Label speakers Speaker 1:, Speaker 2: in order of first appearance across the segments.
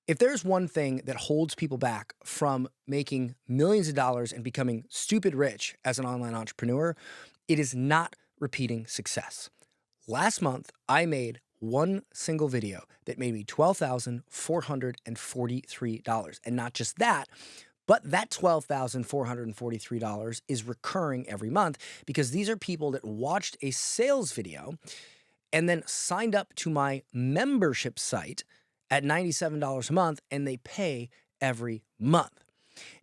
Speaker 1: If there's one thing that holds people back from making millions of dollars and becoming stupid rich as an online entrepreneur, it is not repeating success. Last month, I made one single video that made me $12,443. And not just that, but that $12,443 is recurring every month because these are people that watched a sales video and then signed up to my membership site at $97 a month, and they pay every month.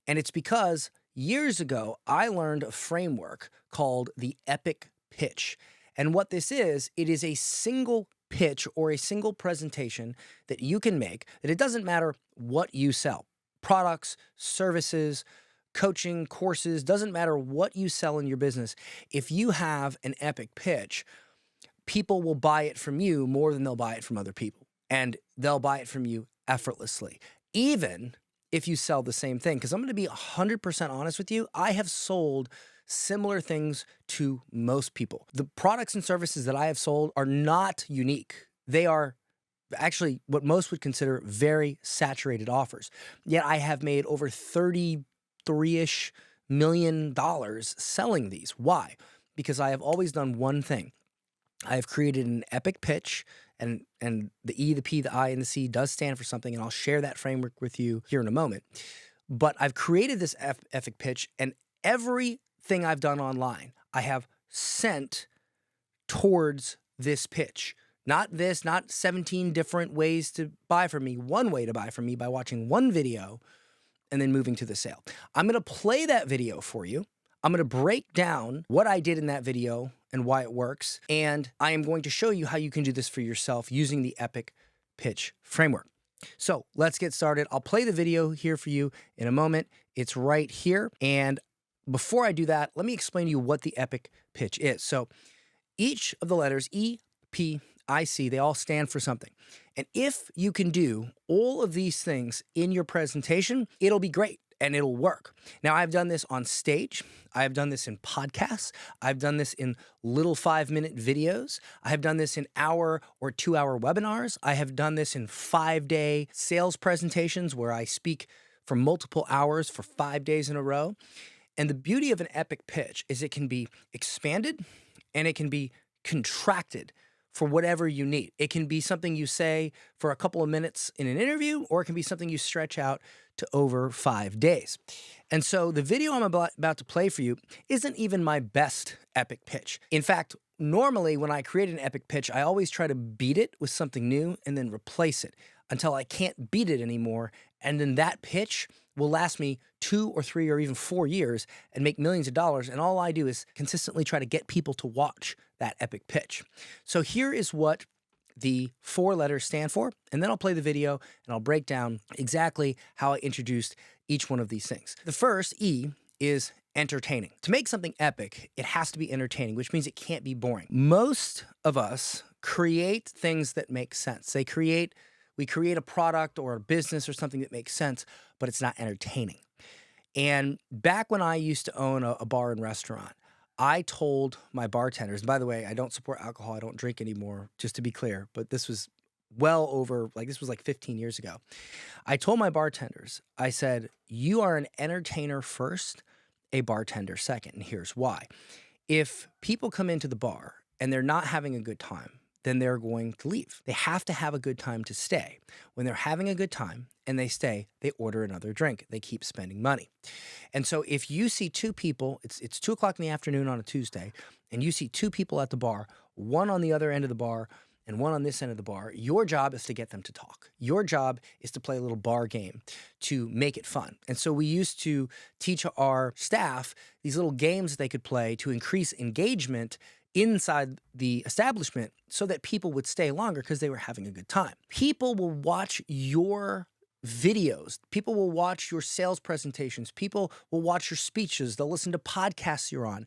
Speaker 1: And it's because years ago, I learned a framework called the epic pitch. And what this is, it is a single pitch or a single presentation that you can make, that it doesn't matter what you sell. Products, services, coaching, courses, doesn't matter what you sell in your business. If you have an epic pitch, people will buy it from you more than they'll buy it from other people. And they'll buy it from you effortlessly, even if you sell the same thing. Because I'm going to be 100% honest with you, I have sold similar things to most people. The products and services that I have sold are not unique. They are actually what most would consider very saturated offers. Yet I have made over $33-ish million selling these. Why? Because I have always done one thing. I have created an epic pitch, and the E, the P, the I, and the C does stand for something, and I'll share that framework with you here in a moment. But I've created this epic pitch, and everything I've done online, I have sent towards this pitch. Not 17 different ways to buy from me. One way to buy from me by watching one video and then moving to the sale. I'm going to play that video for you. I'm going to break down what I did in that video and why it works. And I am going to show you how you can do this for yourself using the epic pitch framework. So let's get started. I'll play the video here for you in a moment. It's right here. And before I do that, let me explain to you what the epic pitch is. So each of the letters E, P, I, C, they all stand for something. And if you can do all of these things in your presentation, it'll be great. And it'll work. Now, I've done this on stage. I've done this in podcasts. I've done this in little 5-minute videos. I have done this in hour or 2-hour webinars. I have done this in 5-day sales presentations where I speak for multiple hours for 5 days in a row. And the beauty of an epic pitch is it can be expanded and it can be contracted for whatever you need. It can be something you say for a couple of minutes in an interview, or it can be something you stretch out to over 5 days. And so the video I'm about to play for you isn't even my best epic pitch. In fact, normally when I create an epic pitch, I always try to beat it with something new and then replace it until I can't beat it anymore. And then that pitch will last me 2 or 3 or even 4 years and make millions of dollars. And all I do is consistently try to get people to watch that epic pitch. So here is what the 4 letters stand for, and then I'll play the video and I'll break down exactly how I introduced each one of these things. The first, E, is entertaining. To make something epic, it has to be entertaining, which means it can't be boring. Most of us create things that make sense. We create a product or a business or something that makes sense, but it's not entertaining. And back when I used to own a bar and restaurant, I told my bartenders, and by the way, I don't support alcohol, I don't drink anymore, just to be clear, but this was this was like 15 years ago. I told my bartenders, I said, you are an entertainer first, a bartender second, and here's why. If people come into the bar and they're not having a good time, then they're going to leave. They have to have a good time to stay. When they're having a good time and they stay, they order another drink. They keep spending money. And so if you see 2 people, it's 2 o'clock in the afternoon on a Tuesday, and you see 2 people at the bar, one on the other end of the bar and one on this end of the bar, your job is to get them to talk. Your job is to play a little bar game to make it fun. And so we used to teach our staff these little games that they could play to increase engagement inside the establishment so that people would stay longer because they were having a good time. People will watch your videos. People will watch your sales presentations. People will watch your speeches. They'll listen to podcasts you're on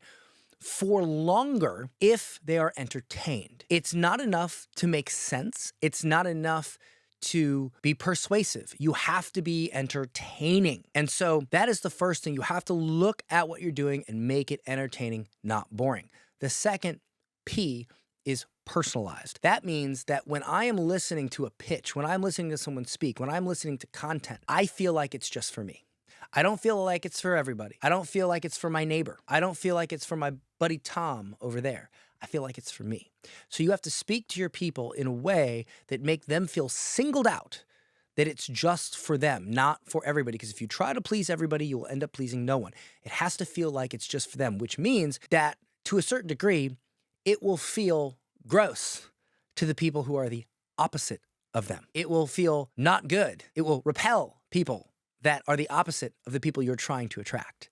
Speaker 1: for longer if they are entertained. It's not enough to make sense. It's not enough to be persuasive. You have to be entertaining. And so that is the first thing. You have to look at what you're doing and make it entertaining, not boring. The second P is personalized. That means that when I am listening to a pitch, when I'm listening to someone speak, when I'm listening to content, I feel like it's just for me. I don't feel like it's for everybody. I don't feel like it's for my neighbor. I don't feel like it's for my buddy Tom over there. I feel like it's for me. So you have to speak to your people in a way that make them feel singled out, that it's just for them, not for everybody. Because if you try to please everybody, you will end up pleasing no one. It has to feel like it's just for them, which means that to a certain degree, it will feel gross to the people who are the opposite of them. It will feel not good. It will repel people that are the opposite of the people you're trying to attract.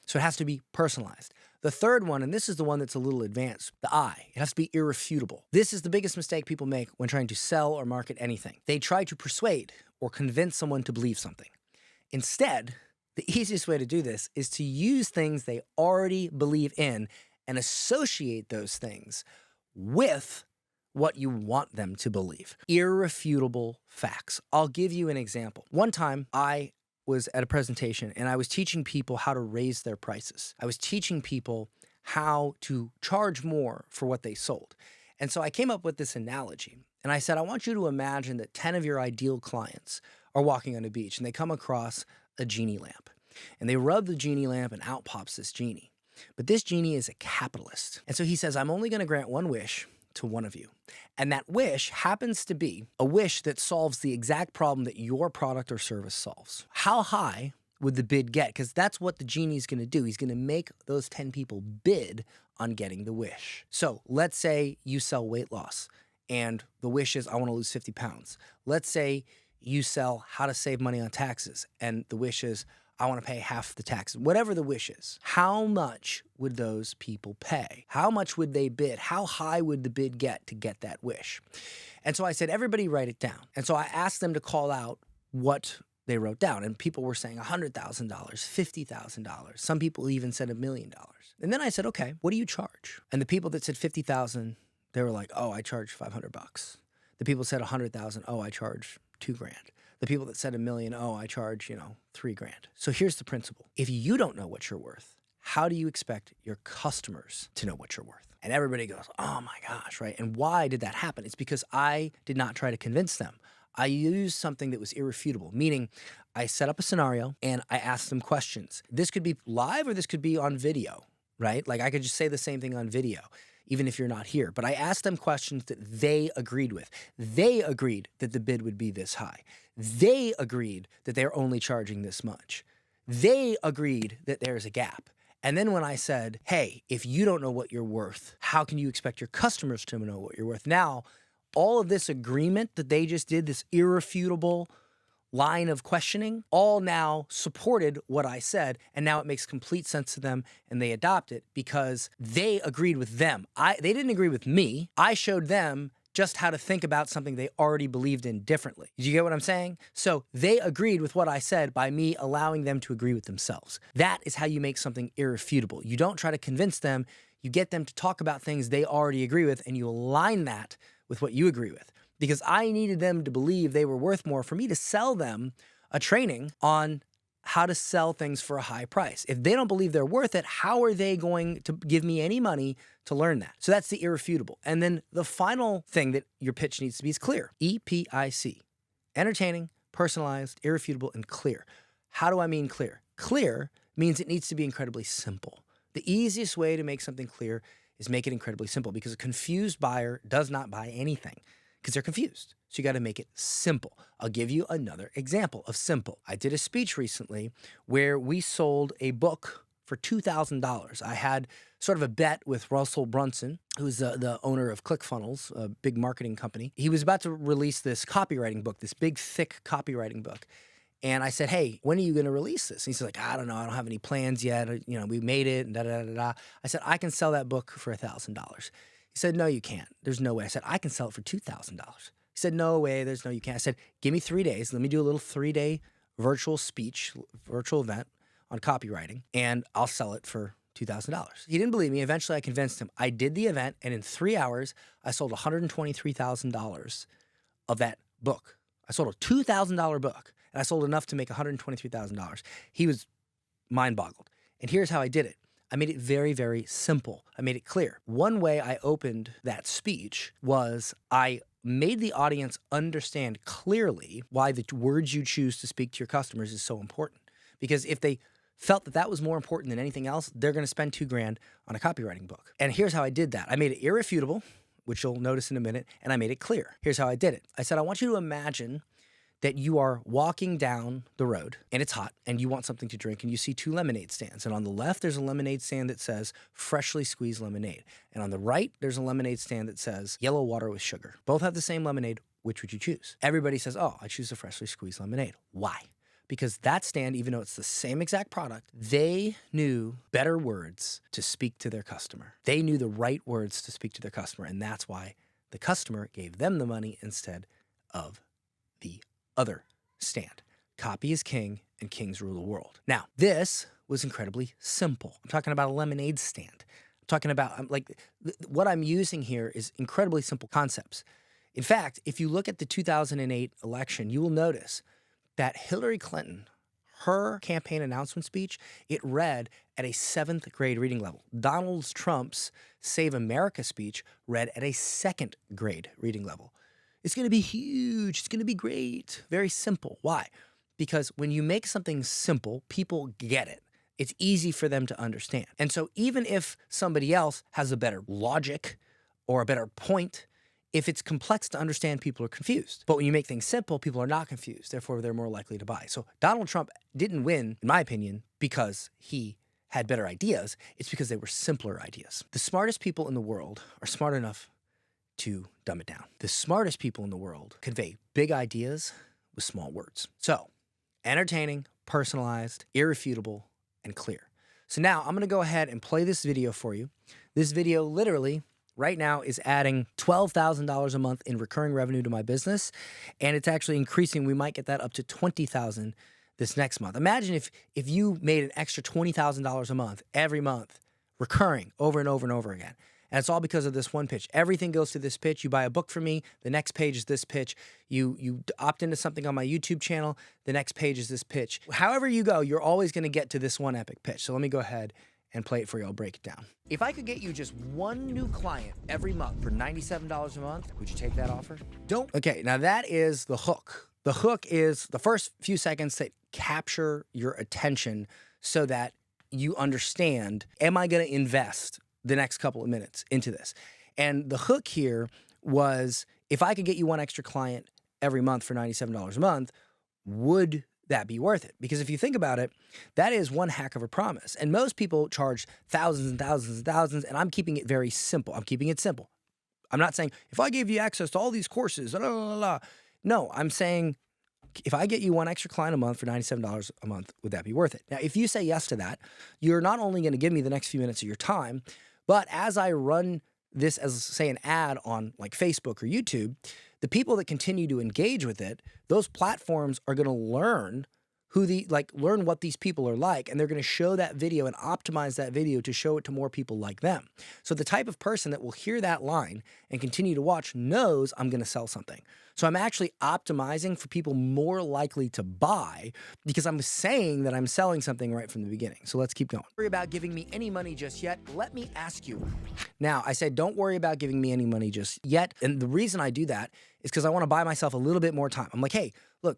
Speaker 1: So it has to be personalized. The third one, and this is the one that's a little advanced, the I. It has to be irrefutable. This is the biggest mistake people make when trying to sell or market anything. They try to persuade or convince someone to believe something. Instead, the easiest way to do this is to use things they already believe in and associate those things with what you want them to believe. Irrefutable facts. I'll give you an example. One time, I was at a presentation and I was teaching people how to raise their prices. I was teaching people how to charge more for what they sold. And so I came up with this analogy and I said, I want you to imagine that 10 of your ideal clients are walking on a beach and they come across a genie lamp and they rub the genie lamp and out pops this genie. But this genie is a capitalist. And so he says, I'm only going to grant one wish to one of you. And that wish happens to be a wish that solves the exact problem that your product or service solves. How high would the bid get? Because that's what the genie's going to do. He's going to make those 10 people bid on getting the wish. So let's say you sell weight loss and the wish is, I want to lose 50 pounds. Let's say you sell how to save money on taxes and the wish is, I want to pay half the taxes, whatever the wish is. How much would those people pay? How much would they bid? How high would the bid get to get that wish? And so I said, everybody write it down. And so I asked them to call out what they wrote down. And people were saying $100,000, $50,000. Some people even said $1 million. And then I said, okay, what do you charge? And the people that said 50,000, they were like, oh, I charge $500. The people said 100,000, oh, I charge $2,000. The people that said $1 million, oh, I charge, $3,000. So here's the principle. If you don't know what you're worth, how do you expect your customers to know what you're worth? And everybody goes, oh my gosh, right? And why did that happen? It's because I did not try to convince them. I used something that was irrefutable, meaning I set up a scenario and I asked them questions. This could be live or this could be on video, right? Like I could just say the same thing on video, even if you're not here. But I asked them questions that they agreed with. They agreed that the bid would be this high. They agreed that they're only charging this much. They agreed that there's a gap. And then when I said, hey, if you don't know what you're worth, how can you expect your customers to know what you're worth? Now, all of this agreement that they just did, this irrefutable line of questioning, all now supported what I said, and now it makes complete sense to them, and they adopt it because they agreed with them. They didn't agree with me. I showed them just how to think about something they already believed in differently. Did you get what I'm saying? So they agreed with what I said by me allowing them to agree with themselves. That is how you make something irrefutable. You don't try to convince them. You get them to talk about things they already agree with, and you align that with what you agree with. Because I needed them to believe they were worth more for me to sell them a training on how to sell things for a high price. If they don't believe they're worth it, how are they going to give me any money to learn that? So that's the irrefutable. And then the final thing that your pitch needs to be is clear. EPIC. Entertaining, personalized, irrefutable, and clear. How do I mean clear? Clear means it needs to be incredibly simple. The easiest way to make something clear is make it incredibly simple because a confused buyer does not buy anything because they're confused. So you got to make it simple. I'll give you another example of simple. I did a speech recently where we sold a book for $2,000. I had sort of a bet with Russell Brunson, who's the owner of ClickFunnels, a big marketing company. He was about to release this copywriting book, this big, thick copywriting book. And I said, hey, when are you going to release this? And he's like, I don't know. I don't have any plans yet. We made it and da-da-da-da. I said, I can sell that book for $1,000. He said, no, you can't. There's no way. I said, I can sell it for $2,000. He said, no way. There's no, you can't. I said, give me 3 days. Let me do a little 3-day virtual speech, virtual event on copywriting, and I'll sell it for $2,000. He didn't believe me. Eventually, I convinced him. I did the event, and in 3 hours, I sold $123,000 of that book. I sold a $2,000 book, and I sold enough to make $123,000. He was mind-boggled. And here's how I did it. I made it very, very simple. I made it clear. One way I opened that speech was I made the audience understand clearly why the words you choose to speak to your customers is so important. Because if they felt that that was more important than anything else, they're going to spend $2,000 on a copywriting book. And here's how I did that. I made it irrefutable, which you'll notice in a minute, and I made it clear. Here's how I did it. I said, I want you to imagine that you are walking down the road and it's hot and you want something to drink and you see 2 lemonade stands. And on the left, there's a lemonade stand that says freshly squeezed lemonade. And on the right, there's a lemonade stand that says yellow water with sugar. Both have the same lemonade. Which would you choose? Everybody says, oh, I choose the freshly squeezed lemonade. Why? Because that stand, even though it's the same exact product, they knew better words to speak to their customer. They knew the right words to speak to their customer. And that's why the customer gave them the money instead of the other stand. Copy is king and kings rule the world. Now, this was incredibly simple. I'm talking about a lemonade stand. I'm talking about, what I'm using here is incredibly simple concepts. In fact, if you look at the 2008 election, you will notice that Hillary Clinton, her campaign announcement speech, it read at a 7th grade reading level. Donald Trump's Save America speech read at a 2nd grade reading level. It's going to be huge. It's going to be great. Very simple. Why? Because when you make something simple, people get it. It's easy for them to understand. And so even if somebody else has a better logic or a better point, if it's complex to understand, people are confused. But when you make things simple, people are not confused. Therefore, they're more likely to buy. So Donald Trump didn't win, in my opinion, because he had better ideas. It's because they were simpler ideas. The smartest people in the world are smart enough to dumb it down. The smartest people in the world convey big ideas with small words. So, entertaining, personalized, irrefutable, and clear. So now I'm going to go ahead and play this video for you. This video literally right now is adding $12,000 a month in recurring revenue to my business, and it's actually increasing. We might get that up to $20,000 this next month. Imagine if you made an extra $20,000 a month every month, recurring over and over and over again. And it's all because of this one pitch. Everything goes to this pitch. You buy a book from me, the next page is this pitch. You opt into something on my YouTube channel, the next page is this pitch. However you go, you're always going to get to this one epic pitch. So let me go ahead and play it for you. I'll break it down. If I could get you just one new client every month for $97 a month, would you take that offer? Okay, now that is the hook. The hook is the first few seconds that capture your attention so that you understand, am I going to invest the next couple of minutes into this? And the hook here was, if I could get you one extra client every month for $97 a month, would that be worth it? Because if you think about it, that is one heck of a promise. And most people charge thousands and thousands and thousands, and I'm keeping it very simple. I'm keeping it simple. I'm not saying, if I gave you access to all these courses, blah, blah, blah, blah. No, I'm saying, if I get you one extra client a month for $97 a month, would that be worth it? Now, if you say yes to that, you're not only going to give me the next few minutes of your time, but as I run this as, say, an ad on like Facebook or YouTube, the people that continue to engage with it, those platforms are going to learn learn what these people are like, and they're going to show that video and optimize that video to show it to more people like them. So the type of person that will hear that line and continue to watch knows I'm going to sell something. So I'm actually optimizing for people more likely to buy because I'm saying that I'm selling something right from the beginning. So let's keep going. Don't worry about giving me any money just yet. Let me ask you. Now, I said, don't worry about giving me any money just yet. And the reason I do that is because I want to buy myself a little bit more time. I'm like, hey, look,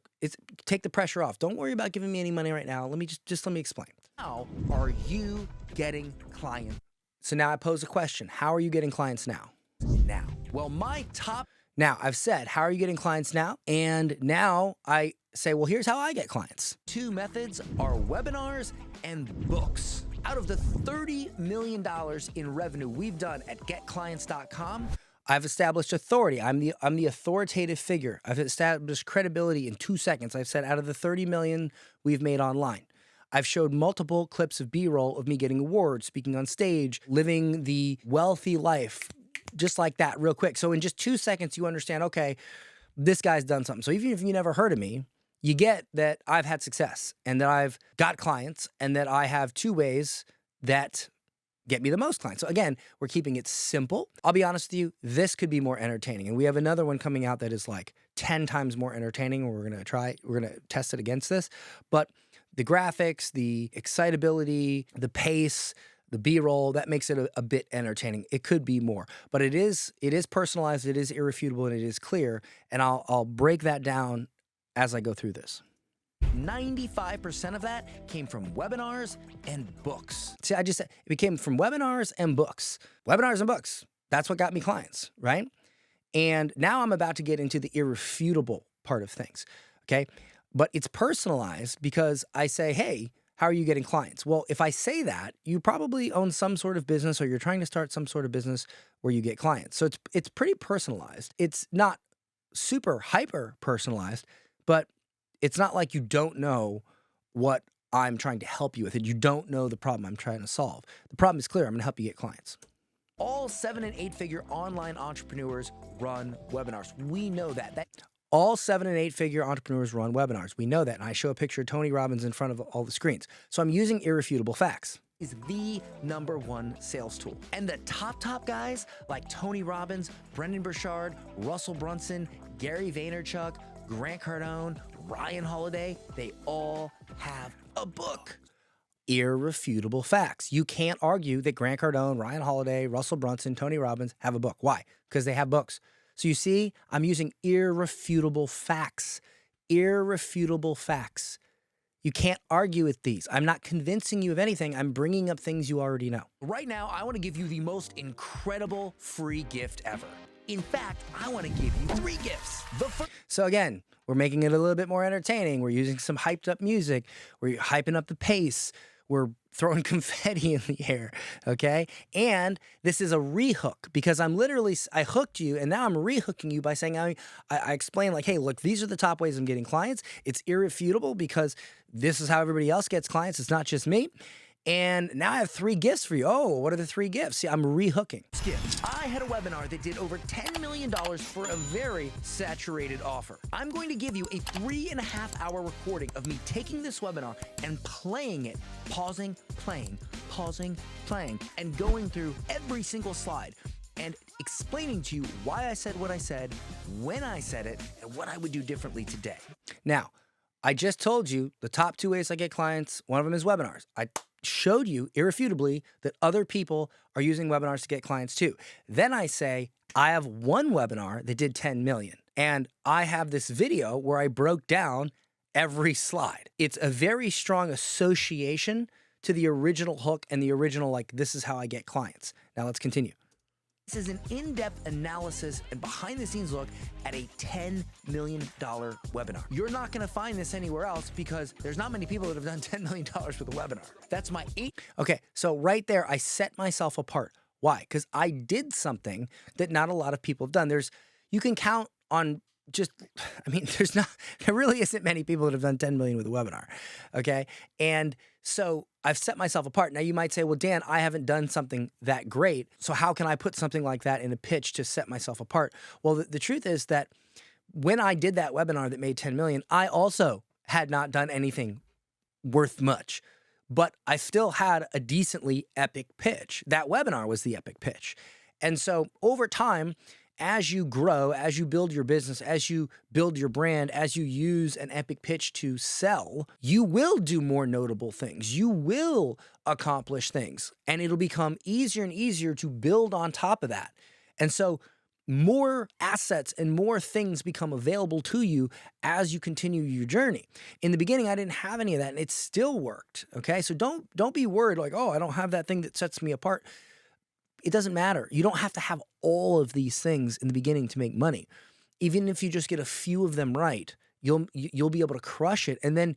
Speaker 1: take the pressure off. Don't worry about giving me any money right now. Let me just let me explain. How are you getting clients? So now I pose a question. How are you getting clients now? Well, now I've said, how are you getting clients now? And now I say, well, here's how I get clients. 2 methods are webinars and books. Out of the $30 million in revenue we've done at GetClients.com, I've established authority. I'm the authoritative figure. I've established credibility in 2 seconds. I've said out of the 30 million we've made online. I've showed multiple clips of B-roll of me getting awards, speaking on stage, living the wealthy life, just like that real quick. So in just 2 seconds, you understand, okay, this guy's done something. So even if you never heard of me, you get that I've had success and that I've got clients and that I have 2 ways that get me the most clients. So again, we're keeping it simple. I'll be honest with you, this could be more entertaining. And we have another one coming out that is like 10 times more entertaining. We're going to test it against this. But the graphics, the excitability, the pace, the B-roll, that makes it a bit entertaining. It could be more, but it is personalized, it is irrefutable, and it is clear. And I'll break that down as I go through this. 95% of that came from webinars and books. See, it came from webinars and books. Webinars and books. That's what got me clients, right? And now I'm about to get into the irrefutable part of things, okay? But it's personalized because I say, hey, how are you getting clients? Well, if I say that, you probably own some sort of business or you're trying to start some sort of business where you get clients. So it's pretty personalized. It's not super hyper personalized, but it's not like you don't know what I'm trying to help you with and you don't know the problem I'm trying to solve. The problem is clear. I'm going to help you get clients. All 7- and 8-figure online entrepreneurs run webinars. We know that. All 7- and 8-figure entrepreneurs run webinars. We know that. And I show a picture of Tony Robbins in front of all the screens. So I'm using irrefutable facts. Is the #1 sales tool. And the top guys like Tony Robbins, Brendon Burchard, Russell Brunson, Gary Vaynerchuk, Grant Cardone, Ryan Holiday, they all have a book. Irrefutable facts. You can't argue that Grant Cardone, Ryan Holiday, Russell Brunson, Tony Robbins have a book. Why? Because they have books. So you see, I'm using irrefutable facts. Irrefutable facts. You can't argue with these. I'm not convincing you of anything. I'm bringing up things you already know. Right now, I want to give you the most incredible free gift ever. In fact, I want to give you 3 gifts. So again, we're making it a little bit more entertaining. We're using some hyped up music. We're hyping up the pace. We're throwing confetti in the air, okay? And this is a rehook because I hooked you and now I'm rehooking you by saying, I explain like, hey, look, these are the top ways I'm getting clients. It's irrefutable because this is how everybody else gets clients. It's not just me. And now I have 3 gifts for you. Oh, what are the 3 gifts? See, I'm rehooking. I had a webinar that did over $10 million for a very saturated offer. I'm going to give you a 3.5-hour recording of me taking this webinar and playing it, pausing, playing, and going through every single slide and explaining to you why I said what I said, when I said it, and what I would do differently today. Now, I just told you the top 2 ways I get clients. One of them is webinars. I showed you irrefutably that other people are using webinars to get clients too. Then I say, I have one webinar that did 10 million. And I have this video where I broke down every slide. It's a very strong association to the original hook and the original, like, this is how I get clients. Now let's continue. This is an in-depth analysis and behind-the-scenes look at a $10 million webinar. You're not going to find this anywhere else because there's not many people that have done $10 million with a webinar. That's my 8. Okay, so right there, I set myself apart. Why? Because I did something that not a lot of people have done. You can count on there really isn't many people that have done 10 million with a webinar, okay? And so I've set myself apart. Now you might say, well, Dan, I haven't done something that great. So how can I put something like that in a pitch to set myself apart? Well, the truth is that when I did that webinar that made 10 million, I also had not done anything worth much, but I still had a decently epic pitch. That webinar was the epic pitch. And so over time, as you grow, as you build your business, as you build your brand, as you use an epic pitch to sell, you will do more notable things. You will accomplish things, and it'll become easier and easier to build on top of that. And so more assets and more things become available to you as you continue your journey. In the beginning, I didn't have any of that, and it still worked, okay? So don't be worried like, oh, I don't have that thing that sets me apart. It doesn't matter. You don't have to have all of these things in the beginning to make money. Even if you just get a few of them right, you'll be able to crush it. And then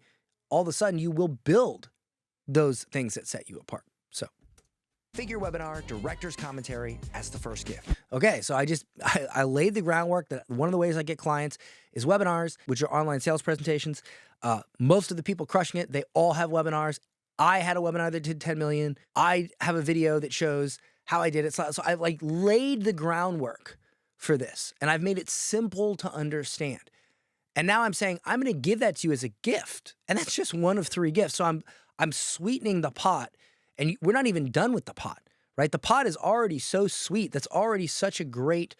Speaker 1: all of a sudden you will build those things that set you apart. So figure webinar, director's commentary as the first gift. Okay, so I laid the groundwork that one of the ways I get clients is webinars, which are online sales presentations. Most of the people crushing it, they all have webinars. I had a webinar that did 10 million. I have a video that shows how I did it. So I've like laid the groundwork for this and I've made it simple to understand. And now I'm saying, I'm going to give that to you as a gift. And that's just one of 3 gifts. So I'm sweetening the pot, and we're not even done with the pot, right? The pot is already so sweet. That's already such a great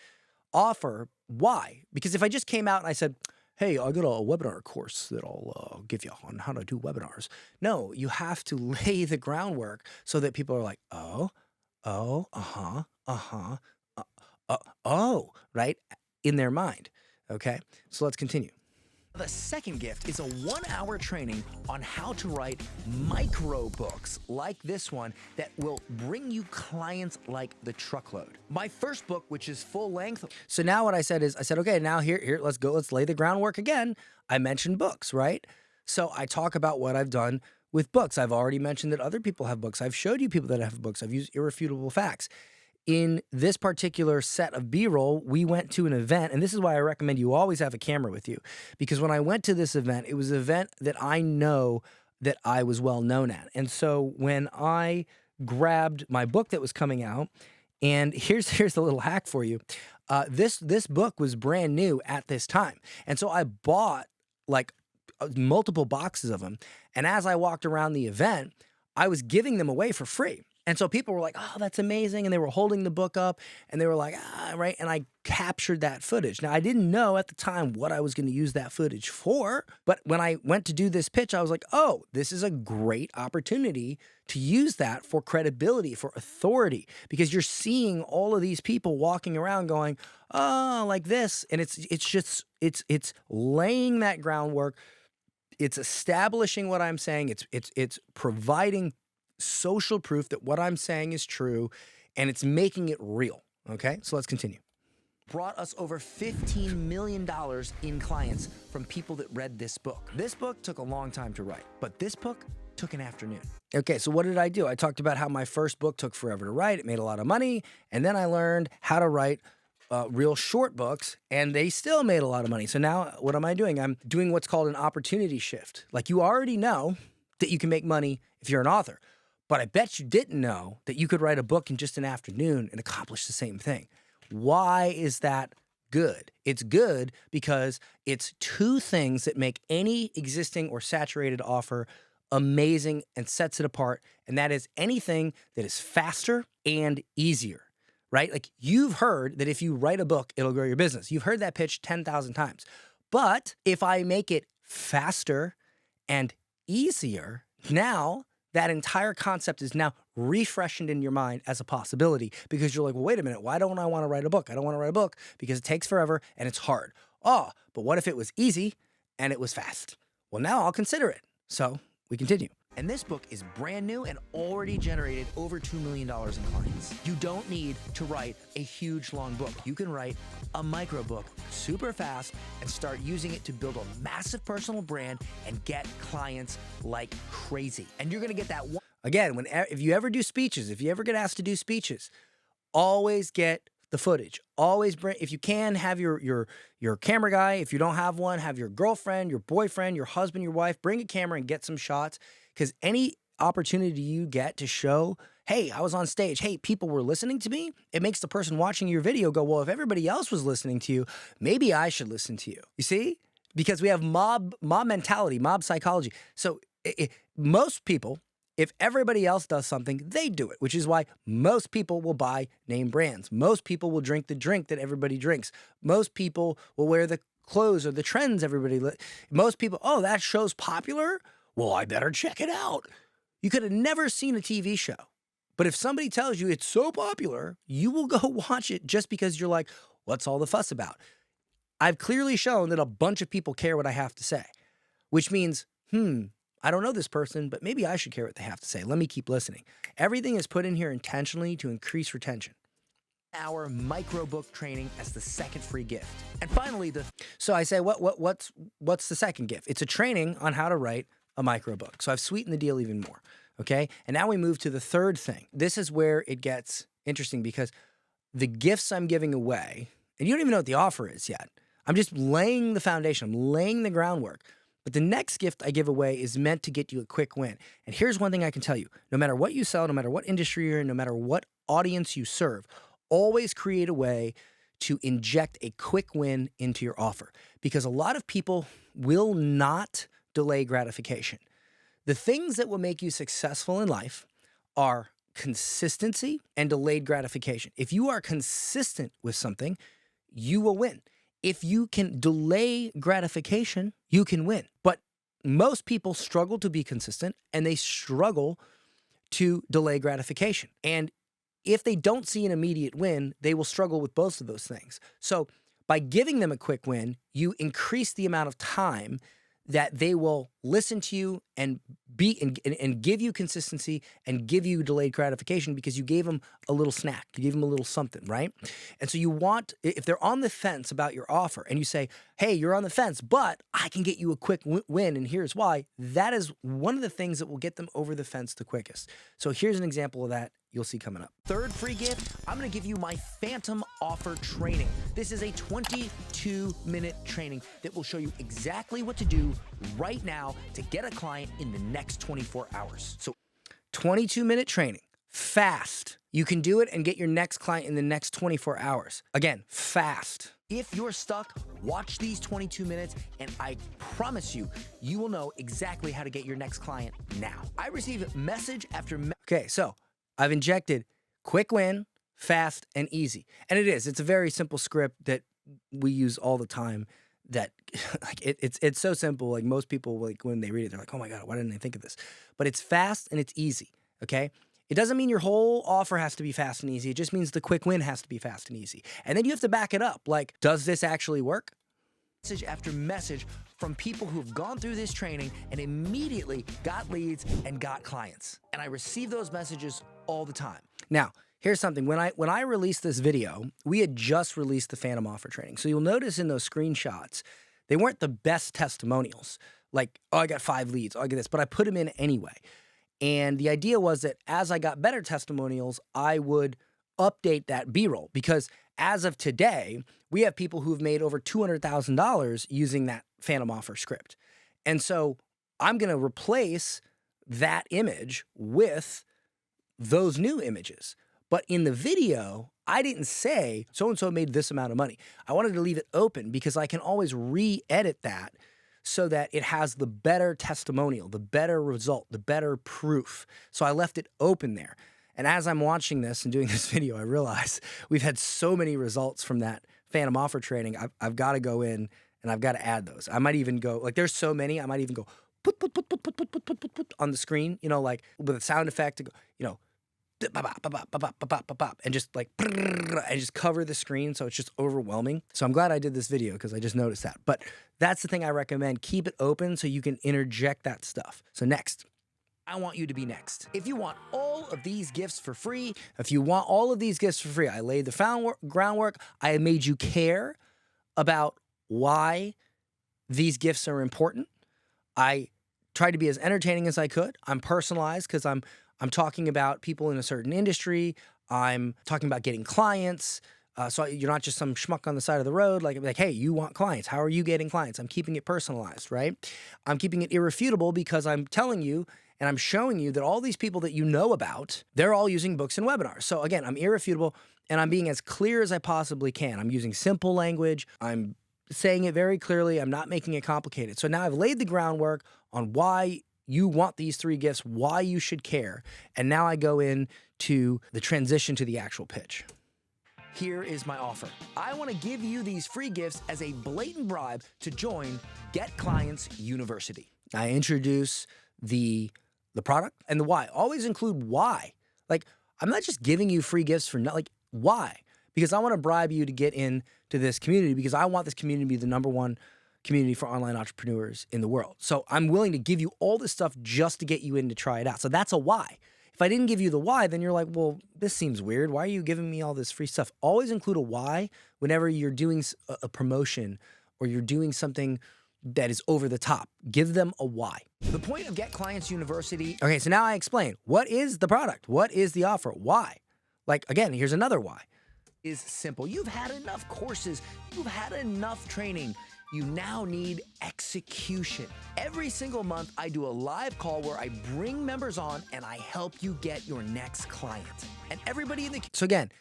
Speaker 1: offer. Why? Because if I just came out and I said, hey, I got a webinar course that I'll give you on how to do webinars. No, you have to lay the groundwork so that people are like, oh, oh, uh-huh, uh-huh, oh, right? In their mind, okay? So let's continue. The second gift is a 1-hour training on how to write micro books like this one that will bring you clients like the truckload. My first book, which is full length. So now what I said is, okay, now here, let's lay the groundwork again. I mentioned books, right? So I talk about what I've done with books. I've already mentioned that other people have books. I've showed you people that have books. I've used irrefutable facts. In this particular set of B-roll, we went to an event, and this is why I recommend you always have a camera with you, because when I went to this event, it was an event that I know that I was well known at. And so when I grabbed my book that was coming out, and here's a little hack for you. This book was brand new at this time. And so I bought like multiple boxes of them. And as I walked around the event, I was giving them away for free. And so people were like, oh, that's amazing. And they were holding the book up and they were like, right. And I captured that footage. Now, I didn't know at the time what I was going to use that footage for. But when I went to do this pitch, I was like, oh, this is a great opportunity to use that for credibility, for authority, because you're seeing all of these people walking around going, oh, like this. And it's laying that groundwork. It's establishing what I'm saying. It's providing social proof that what I'm saying is true, and it's making it real. Okay, so let's continue. Brought us over $15 million in clients from people that read this book. This book took a long time to write, but this book took an afternoon. Okay, so what did I do? I talked about how my first book took forever to write. It made a lot of money, and then I learned how to write real short books, and they still made a lot of money. So now what am I doing? I'm doing what's called an opportunity shift. Like, you already know that you can make money if you're an author. But I bet you didn't know that you could write a book in just an afternoon and accomplish the same thing. Why is that good? It's good because it's two things that make any existing or saturated offer amazing and sets it apart. And that is anything that is faster and easier, right? Like, you've heard that if you write a book, it'll grow your business. You've heard that pitch 10,000 times. But if I make it faster and easier, now that entire concept is now refreshened in your mind as a possibility, because you're like, well, wait a minute, why don't I want to write a book? I don't want to write a book because it takes forever and it's hard. Oh, but what if it was easy and it was fast? Well, now I'll consider it. So we continue. And this book is brand new and already generated over $2 million in clients. You don't need to write a huge, long book. You can write a micro book super fast and start using it to build a massive personal brand and get clients like crazy. And you're going to get that one. Again, if you ever do speeches, if you ever get asked to do speeches, always get the footage. Always bring, if you can, have your camera guy. If you don't have one, have your girlfriend, your boyfriend, your husband, your wife, bring a camera and get some shots. Because any opportunity you get to show, hey, I was on stage, hey, people were listening to me, it makes the person watching your video go, well, if everybody else was listening to you, maybe I should listen to you. You see? Because we have mob mentality, mob psychology. So most people, if everybody else does something, they do it, which is why most people will buy name brands. Most people will drink the drink that everybody drinks. Most people will wear the clothes or the trends everybody. Most people, oh, that show's popular? Well, I better check it out. You could have never seen a TV show. But if somebody tells you it's so popular, you will go watch it just because you're like, what's all the fuss about? I've clearly shown that a bunch of people care what I have to say, which means, I don't know this person, but maybe I should care what they have to say. Let me keep listening. Everything is put in here intentionally to increase retention. Our micro book training as the second free gift. And finally, so I say, what's the second gift? It's a training on how to write a micro book. So I've sweetened the deal even more. Okay. And now we move to the third thing. This is where it gets interesting, because the gifts I'm giving away, and you don't even know what the offer is yet. I'm just laying the foundation. I'm laying the groundwork. But the next gift I give away is meant to get you a quick win. And here's one thing I can tell you. No matter what you sell, no matter what industry you're in, no matter what audience you serve, always create a way to inject a quick win into your offer. Because a lot of people will not delay gratification. The things that will make you successful in life are consistency and delayed gratification. If you are consistent with something, you will win. If you can delay gratification, you can win. But most people struggle to be consistent and they struggle to delay gratification. And if they don't see an immediate win, they will struggle with both of those things. So by giving them a quick win, you increase the amount of time that they will listen to you and give you consistency and give you delayed gratification because you gave them a little snack, you gave them a little something, right? And so you want, if they're on the fence about your offer and you say, hey, you're on the fence, but I can get you a quick win and here's why, that is one of the things that will get them over the fence the quickest. So here's an example of that you'll see coming up. Third free gift, I'm gonna give you my Phantom Offer training. This is a 22-minute training that will show you exactly what to do right now to get a client in the next 24 hours. So 22-minute training, fast. You can do it and get your next client in the next 24 hours. Again, fast. If you're stuck, watch these 22 minutes and I promise you, you will know exactly how to get your next client now. I receive message after okay, so I've injected quick win, fast, and easy. And it's a very simple script that we use all the time that like it's so simple. Like most people, like when they read it, they're like, oh my God, why didn't I think of this? But it's fast and it's easy, okay? It doesn't mean your whole offer has to be fast and easy. It just means the quick win has to be fast and easy. And then you have to back it up. Like, does this actually work? Message after message from people who've gone through this training and immediately got leads and got clients. And I receive those messages all the time. Now, here's something. When I released this video, we had just released the Phantom Offer training. So you'll notice in those screenshots, they weren't the best testimonials. Like, oh, I got 5 leads, oh, I get this, but I put them in anyway. And the idea was that as I got better testimonials, I would update that B-roll because as of today, we have people who've made over $200,000 using that Phantom Offer script. And so I'm going to replace that image with those new images. But in the video, I didn't say so-and-so made this amount of money. I wanted to leave it open because I can always re-edit that so that it has the better testimonial, the better result, the better proof. So I left it open there. And as I'm watching this and doing this video, I realize we've had so many results from that Phantom Offer training. I've got to go in and I've got to add those. I might even go, like there's so many, I might even go put on the screen, you know, like with a sound effect to go, you know, and just like, and just cover the screen so it's just overwhelming. So I'm glad I did this video because I just noticed that. But that's the thing I recommend. Keep it open so you can interject that stuff. So next, I want you to be next. If you want all of these gifts for free, I laid the groundwork. I made you care about why these gifts are important. I tried to be as entertaining as I could. I'm personalized because I'm talking about people in a certain industry. I'm talking about getting clients. So you're not just some schmuck on the side of the road. Like, hey, you want clients. How are you getting clients? I'm keeping it personalized, right? I'm keeping it irrefutable because I'm telling you and I'm showing you that all these people that you know about, they're all using books and webinars. So again, I'm irrefutable and I'm being as clear as I possibly can. I'm using simple language. I'm saying it very clearly. I'm not making it complicated. So now I've laid the groundwork on why you want these 3 gifts, why you should care. And now I go into the transition to the actual pitch. Here is my offer. I want to give you these free gifts as a blatant bribe to join Get Clients University. I introduce the product and the why. Always include why. Like, I'm not just giving you free gifts for like, why? Because I want to bribe you to get into this community because I want this community to be the #1 community for online entrepreneurs in the world. So I'm willing to give you all this stuff just to get you in to try it out. So that's a why. If I didn't give you the why, then you're like, well, this seems weird. Why are you giving me all this free stuff? Always include a why whenever you're doing a promotion or you're doing something that is over the top. Give them a why. The point of Get Clients University. Okay, so now I explain. What is the product? What is the offer? Why? Like, again, here's another why. Is simple. You've had enough courses. You've had enough training. You now need execution. Every single month, I do a live call where I bring members on and I help you get your next client. And everybody in the... So again,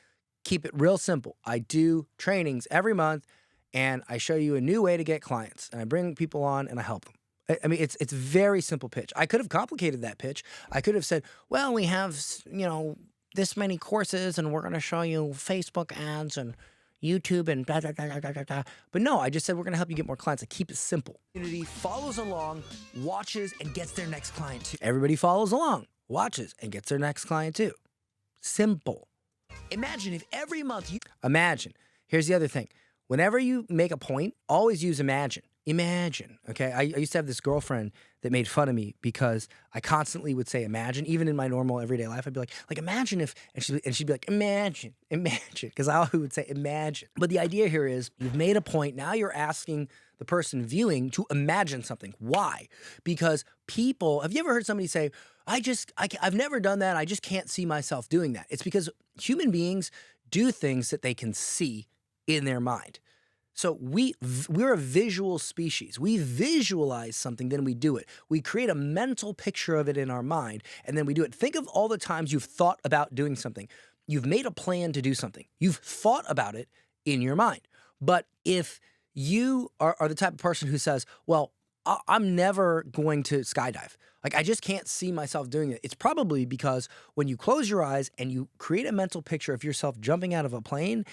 Speaker 1: keep it real simple. I do trainings every month and I show you a new way to get clients. And I bring people on and I help them. I mean, it's very simple pitch. I could have complicated that pitch. I could have said, well, we have, you know, this many courses and we're going to show you Facebook ads and, YouTube and blah, blah, blah, blah, blah, blah. But no, I just said we're going to help you get more clients. I keep it simple. Community follows along, watches, and gets their next client too. Everybody follows along, watches, and gets their next client too. Simple. Imagine if every month you... Imagine. Here's the other thing. Whenever you make a point, always use imagine. Imagine, okay? I used to have this girlfriend that made fun of me because I constantly would say imagine. Even in my normal everyday life, I'd be like imagine if, and she'd be like, imagine, because I always would say imagine. But the idea here is you've made a point. Now you're asking the person viewing to imagine something. Why? Because people, have you ever heard somebody say, I've never done that. I just can't see myself doing that. It's because human beings do things that they can see in their mind. So we're a visual species. We visualize something, then we do it. We create a mental picture of it in our mind, and then we do it. Think of all the times you've thought about doing something. You've made a plan to do something. You've thought about it in your mind. But if you are the type of person who says, well, I'm never going to skydive. Like, I just can't see myself doing it. It's probably because when you close your eyes and you create a mental picture of yourself jumping out of a plane,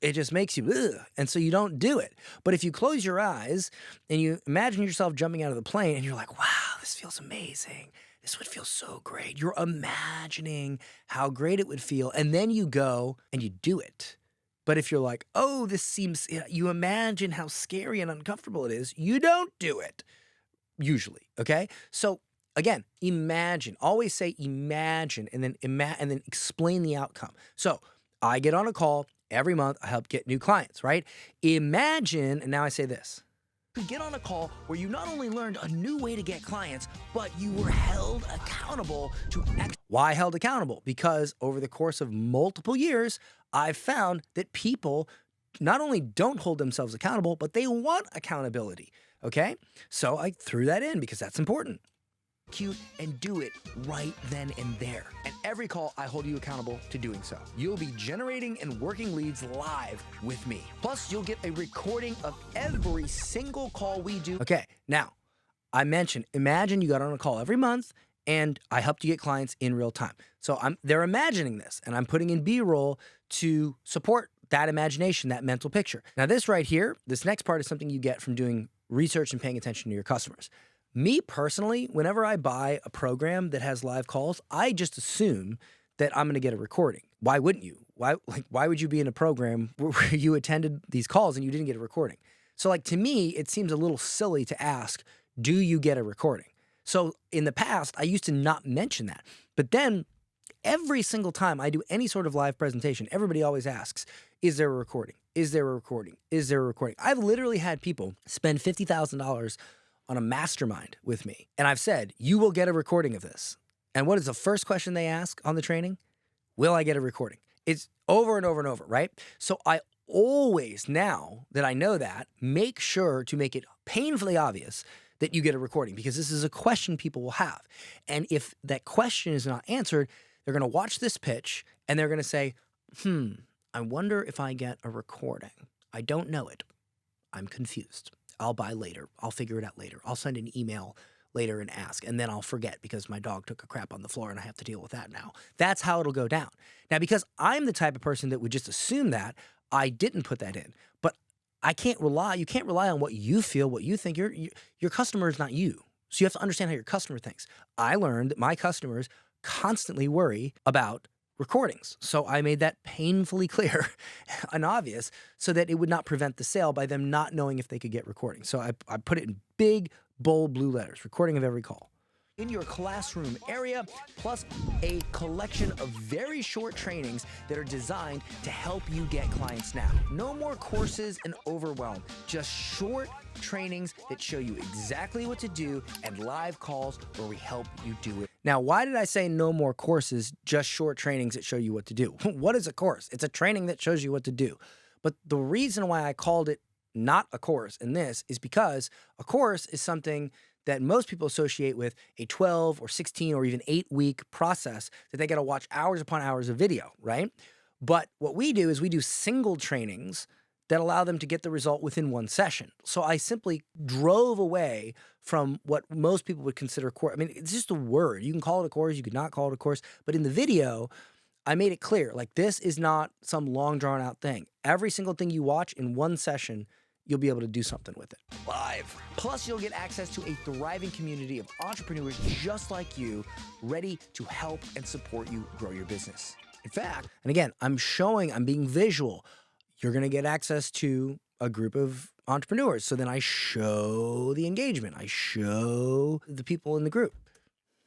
Speaker 1: it just makes you, and so you don't do it. But if you close your eyes and you imagine yourself jumping out of the plane and you're like, wow, this feels amazing. This would feel so great. You're imagining how great it would feel. And then you go and you do it. But if you're like, oh, this seems, you imagine how scary and uncomfortable it is, you don't do it, usually, okay? So again, imagine. Always say imagine and then explain the outcome. So I get on a call. Every month, I help get new clients, right? Imagine, and now I say this. You get on a call where you not only learned a new way to get clients, but you were held accountable to... Why held accountable? Because over the course of multiple years, I've found that people not only don't hold themselves accountable, but they want accountability, okay? So I threw that in because that's important. Cute and do it right then and there. And every call, I hold you accountable to doing so. You'll be generating and working leads live with me. Plus, you'll get a recording of every single call we do. Okay, now, I mentioned, imagine you got on a call every month and I helped you get clients in real time. So they're imagining this and I'm putting in B-roll to support that imagination, that mental picture. Now, this right here, this next part is something you get from doing research and paying attention to your customers. Me personally, whenever I buy a program that has live calls, I just assume that I'm going to get a recording. Why wouldn't you? Why would you be in a program where you attended these calls and you didn't get a recording? So like, to me, it seems a little silly to ask, do you get a recording? So in the past, I used to not mention that. But then every single time I do any sort of live presentation, everybody always asks, is there a recording? Is there a recording? Is there a recording? I've literally had people spend $50,000 on a mastermind with me. And I've said, you will get a recording of this. And what is the first question they ask on the training? Will I get a recording? It's over and over and over, right? So I always, now that I know that, make sure to make it painfully obvious that you get a recording, because this is a question people will have. And if that question is not answered, they're going to watch this pitch and they're going to say, I wonder if I get a recording. I don't know it. I'm confused. I'll buy later. I'll figure it out later. I'll send an email later and ask, and then I'll forget because my dog took a crap on the floor and I have to deal with that now. That's how it'll go down. Now, because I'm the type of person that would just assume that, I didn't put that in. But you can't rely on what you feel, what you think. Your customer is not you. So you have to understand how your customer thinks. I learned that my customers constantly worry about recordings. So I made that painfully clear and obvious so that it would not prevent the sale by them not knowing if they could get recordings. So I put it in big, bold blue letters, recording of every call. In your classroom area, plus a collection of very short trainings that are designed to help you get clients now. No more courses and overwhelm, just short trainings that show you exactly what to do and live calls where we help you do it. Now, why did I say no more courses, just short trainings that show you what to do? What is a course? It's a training that shows you what to do. But the reason why I called it not a course in this is because a course is something that most people associate with a 12 or 16 or even 8-week process that they got to watch hours upon hours of video, right? But what we do is we do single trainings that allow them to get the result within one session. So I simply drove away from what most people would consider course. I mean, it's just a word. You can call it a course, you could not call it a course, but in the video, I made it clear, like, this is not some long drawn out thing. Every single thing you watch in one session, you'll be able to do something with it live. Plus, you'll get access to a thriving community of entrepreneurs just like you, ready to help and support you grow your business. In fact, and again, I'm being visual. You're going to get access to a group of entrepreneurs. So then I show the engagement. I show the people in the group.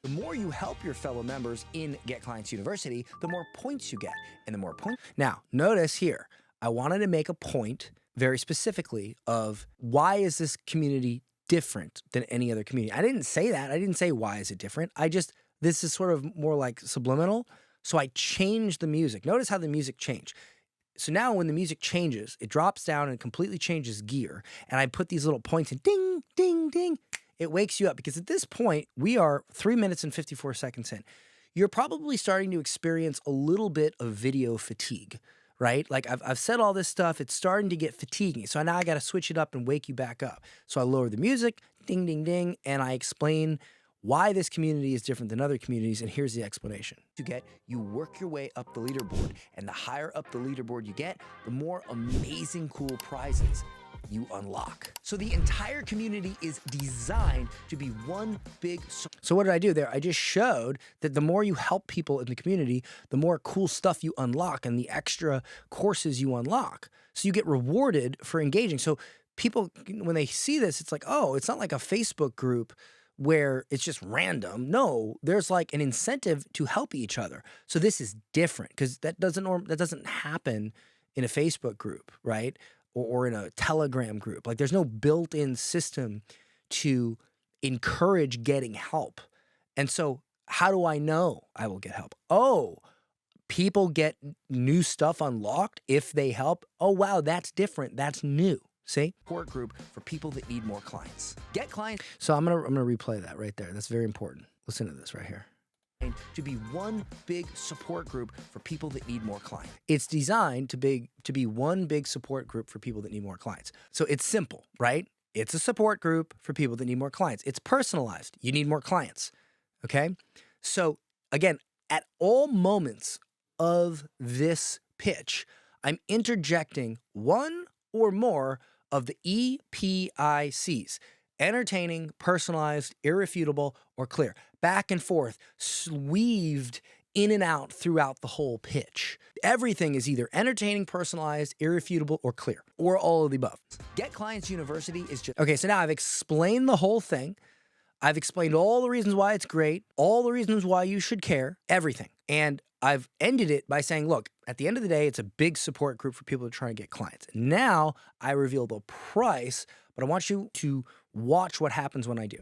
Speaker 1: The more you help your fellow members in Get Clients University, the more points you get, and the more points. Now, notice here, I wanted to make a point very specifically of why is this community different than any other community? I didn't say that. I didn't say why is it different. This is sort of more like subliminal. So I changed the music. Notice how the music changed. So now when the music changes, it drops down and completely changes gear. And I put these little points in, ding, ding, ding. It wakes you up because at this point, we are 3 minutes and 54 seconds in. You're probably starting to experience a little bit of video fatigue, right? Like I've said all this stuff, it's starting to get fatiguing. So now I got to switch it up and wake you back up. So I lower the music, ding, ding, ding, and I explain why this community is different than other communities, and here's the explanation. You work your way up the leaderboard, and the higher up the leaderboard you get, the more amazing cool prizes you unlock. So the entire community is designed to be one big... So what did I do there? I just showed that the more you help people in the community, the more cool stuff you unlock and the extra courses you unlock. So you get rewarded for engaging. So people, when they see this, it's like, oh, it's not like a Facebook group where it's just random. No, there's like an incentive to help each other. So this is different because that doesn't happen in a Facebook group, right? Or in a Telegram group. Like there's no built-in system to encourage getting help. And so how do I know I will get help? Oh, people get new stuff unlocked if they help. Oh, wow, that's different. That's new. See? Support group for people that need more clients. Get clients. So I'm gonna replay that right there. That's very important. Listen to this right here. To be one big support group for people that need more clients. It's designed to be one big support group for people that need more clients. So it's simple, right? It's a support group for people that need more clients. It's personalized. You need more clients, okay? So again, at all moments of this pitch, I'm interjecting one or more of the EPICs: entertaining, personalized, irrefutable, or clear. Back and forth, weaved in and out throughout the whole pitch. Everything is either entertaining, personalized, irrefutable, or clear, or all of the above. Get Clients University is just... Okay, so now I've explained the whole thing. I've explained all the reasons why it's great, all the reasons why you should care, everything. And I've ended it by saying, look, at the end of the day, it's a big support group for people to try and get clients. Now I reveal the price, but I want you to watch what happens when I do.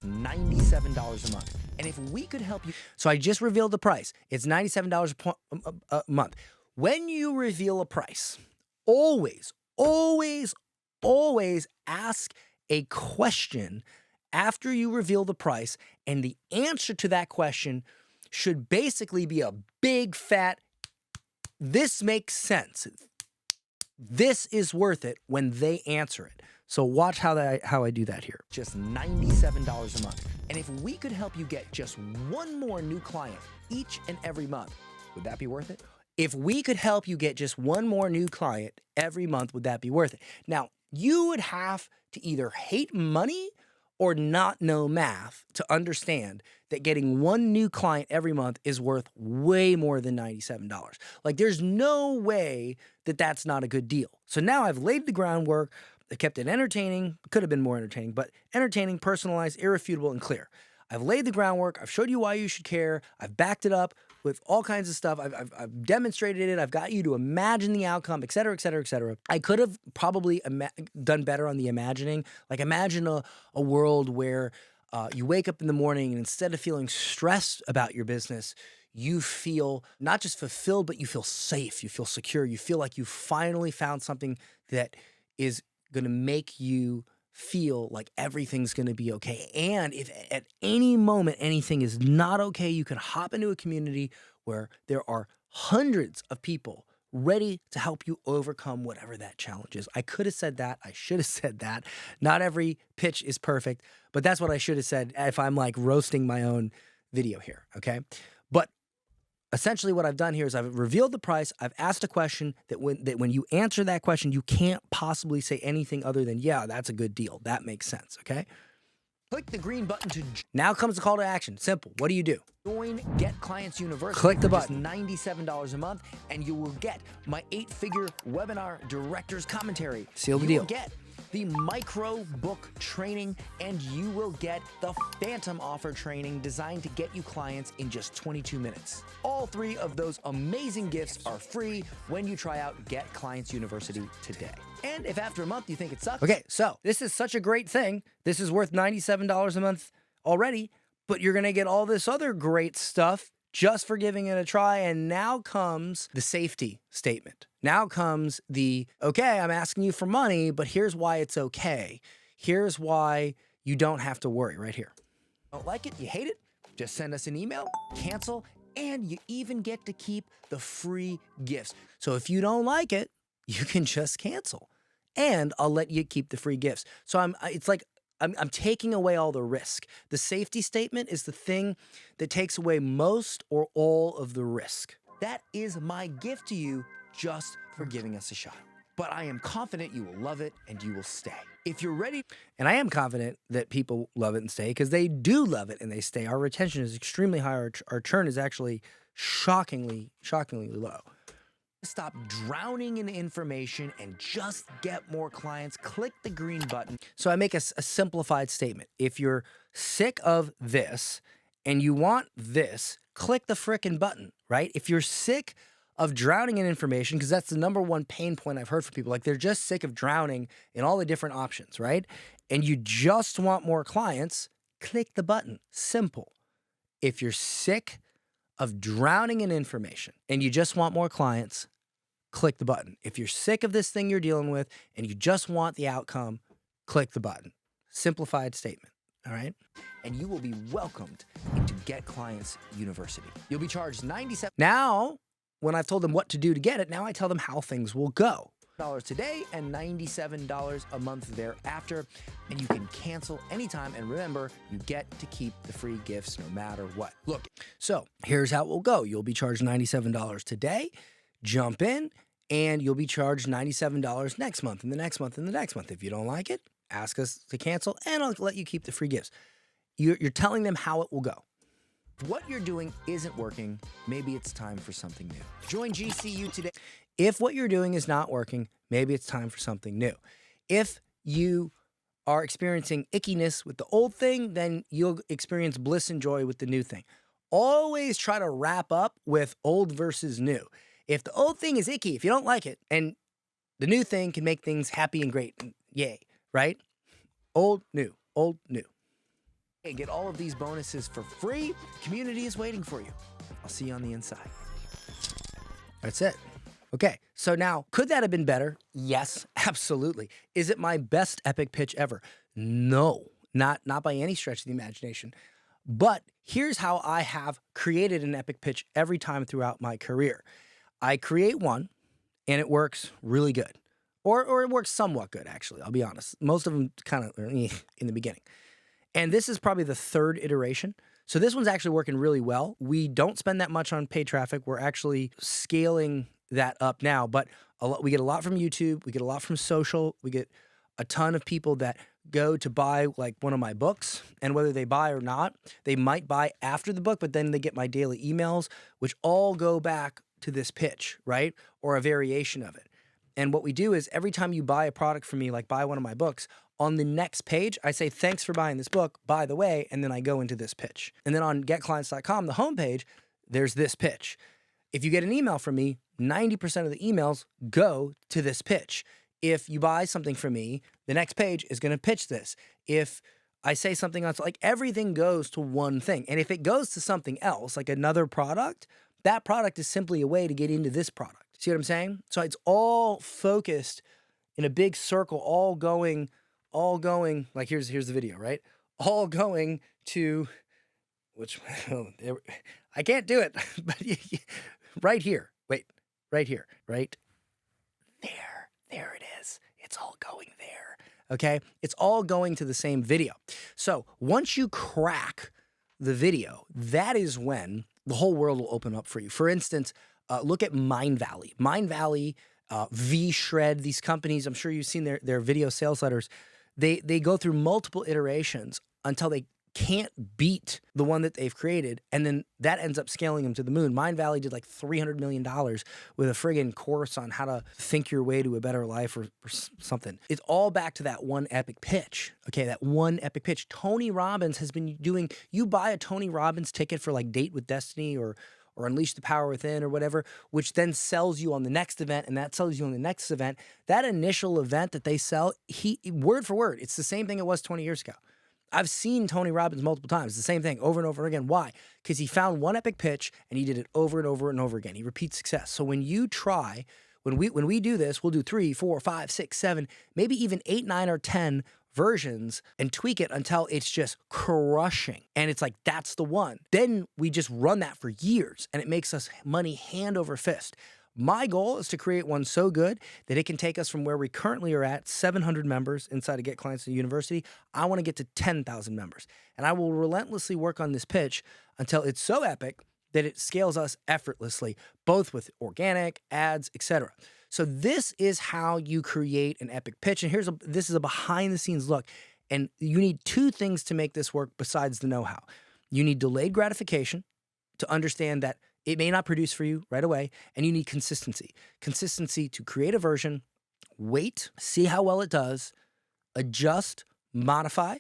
Speaker 1: $97 a month. And if we could help you... So I just revealed the price. It's $97 a month. When you reveal a price, always, always, always ask a question after you reveal the price, and the answer to that question should basically be a big fat, this makes sense. This is worth it when they answer it. So watch how I do that here. Just $97 a month. And if we could help you get just one more new client each and every month, would that be worth it? If we could help you get just one more new client every month, would that be worth it? Now, you would have to either hate money or not know math to understand that getting one new client every month is worth way more than $97. Like, there's no way that that's not a good deal. So now I've laid the groundwork. I kept it entertaining. Could have been more entertaining, but entertaining, personalized, irrefutable, and clear. I've laid the groundwork. I've showed you why you should care. I've backed it up with all kinds of stuff. I've demonstrated it. I've got you to imagine the outcome, et cetera, et cetera, et cetera. I could have probably done better on the imagining. Like, imagine a world where you wake up in the morning and instead of feeling stressed about your business, you feel not just fulfilled, but you feel safe. You feel secure. You feel like you finally found something that is going to make you feel like everything's going to be okay. And if at any moment anything is not okay, you can hop into a community where there are hundreds of people ready to help you overcome whatever that challenge is. I could have said that. I should have said that. Not every pitch is perfect, but that's what I should have said if I'm like roasting my own video here, okay? But essentially what I've done here is I've revealed the price. I've asked a question that when you answer that question, you can't possibly say anything other than, yeah, that's a good deal. That makes sense, okay? Click the green button to... Now comes the call to action. Simple. What do you do? Join Get Clients University. Click the button. Just $97 a month, and you will get my 8-figure webinar director's commentary. Seal the deal. You will get the micro book training, and you will get the phantom offer training designed to get you clients in just 22 minutes. All 3 of those amazing gifts are free when you try out Get Clients University today. And if after a month you think it sucks, okay, so this is such a great thing. This is worth $97 a month already, but you're gonna get all this other great stuff just for giving it a try. And now comes the safety statement. Now comes the, okay, I'm asking you for money, but here's why it's okay. Here's why you don't have to worry right here. Don't like it, you hate it, just send us an email, cancel, and you even get to keep the free gifts. So if you don't like it, you can just cancel, and I'll let you keep the free gifts. So I'm taking away all the risk. The safety statement is the thing that takes away most or all of the risk. That is my gift to you just for giving us a shot. But I am confident you will love it and you will stay. If you're ready, and I am confident that people love it and stay because they do love it and they stay. Our retention is extremely high. Our churn is actually shockingly low. Stop drowning in information and just get more clients. Click the green button. So I make a simplified statement. If you're sick of this and you want this, click the frickin' button, right? If you're sick of drowning in information, because that's the #1 pain point I've heard from people, like they're just sick of drowning in all the different options, right? And you just want more clients, click the button. Simple. If you're sick of drowning in information and you just want more clients, click the button. If you're sick of this thing you're dealing with and you just want the outcome, click the button. Simplified statement, all right? And you will be welcomed into Get Clients University. You'll be charged $97. Now, when I've told them what to do to get it, now I tell them how things will go. $1 today and $97 a month thereafter, and you can cancel anytime. And remember, you get to keep the free gifts no matter what. Look, so here's how it will go. You'll be charged $97 today, jump in, and you'll be charged $97 next month and the next month and the next month. If you don't like it, ask us to cancel, and I'll let you keep the free gifts. You're telling them how it will go. What you're doing isn't working, maybe it's time for something new. Join GCU today. If what you're doing is not working, maybe it's time for something new. If you are experiencing ickiness with the old thing, then you'll experience bliss and joy with the new thing. Always try to wrap up with old versus new. If the old thing is icky, if you don't like it, and the new thing can make things happy and great, yay, right? Old, new, old, new. Hey, get all of these bonuses for free. Community is waiting for you. I'll see you on the inside. That's it. Okay, so now, could that have been better? Yes, absolutely. Is it my best epic pitch ever? No, not by any stretch of the imagination. But here's how I have created an epic pitch every time throughout my career. I create one, and it works really good. Or it works somewhat good, actually, I'll be honest. Most of them kind of in the beginning. And this is probably the 3rd iteration. So this one's actually working really well. We don't spend that much on paid traffic. We're actually scaling that up now, but we get a lot from YouTube. We get a lot from social. We get a ton of people that go to buy like one of my books, and whether they buy or not, they might buy after the book, but then they get my daily emails, which all go back to this pitch, right? Or a variation of it. And what we do is every time you buy a product from me, like buy one of my books, on the next page, I say, thanks for buying this book, by the way, and then I go into this pitch. And then on getclients.com, the homepage, there's this pitch. If you get an email from me, 90% of the emails go to this pitch. If you buy something from me, the next page is going to pitch this. If I say something else, like everything goes to one thing. And if it goes to something else, like another product, that product is simply a way to get into this product. See what I'm saying? So it's all focused in a big circle, all going, like here's the video, right? All going to, which, I can't do it, but right here, wait, right here, right there it is. It's all going there, okay? It's all going to the same video. So once you crack the video, that is when the whole world will open up for you. For instance, look at Mindvalley. Mindvalley, V-Shred, these companies, I'm sure you've seen their video sales letters. They go through multiple iterations until they can't beat the one that they've created, and then that ends up scaling them to the moon. Mindvalley did like $300 million with a friggin' course on how to think your way to a better life or something. It's all back to that one epic pitch. Okay, that one epic pitch. Tony Robbins has been doing, you buy a Tony Robbins ticket for like Date with Destiny or Unleash the Power Within or whatever, which then sells you on the next event, and that sells you on the next event. That initial event that they sell, word for word, it's the same thing it was 20 years ago. I've seen Tony Robbins multiple times, the same thing over and over again. Why? Because he found one epic pitch and he did it over and over and over again. He repeats success. So when you try, when we do this, we'll do 3, 4, 5, 6, 7, maybe even 8, 9, or 10 versions and tweak it until it's just crushing. And it's like, that's the one. Then we just run that for years and it makes us money hand over fist. My goal is to create one so good that it can take us from where we currently are at, 700 members inside of Get Clients to University. I want to get to 10,000 members. And I will relentlessly work on this pitch until it's so epic that it scales us effortlessly, both with organic, ads, etc. So this is how you create an epic pitch. And this is a behind the scenes look. And you need 2 things to make this work besides the know-how. You need delayed gratification to understand that it may not produce for you right away, and you need consistency. Consistency to create a version, wait, see how well it does, adjust, modify,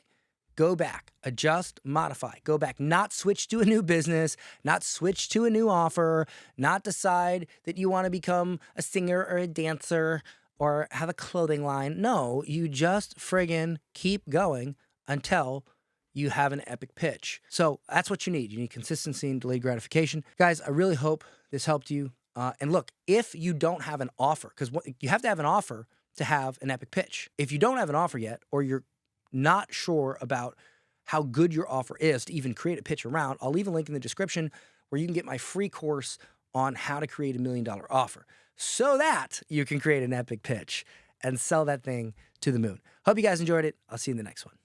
Speaker 1: go back, adjust, modify, go back, not switch to a new business, not switch to a new offer, not decide that you want to become a singer or a dancer or have a clothing line. No, you just friggin' keep going until you have an epic pitch. So that's what you need. You need consistency and delayed gratification. Guys, I really hope this helped you. And look, if you don't have an offer, because you have to have an offer to have an epic pitch. If you don't have an offer yet, or you're not sure about how good your offer is to even create a pitch around, I'll leave a link in the description where you can get my free course on how to create $1 million offer so that you can create an epic pitch and sell that thing to the moon. Hope you guys enjoyed it. I'll see you in the next one.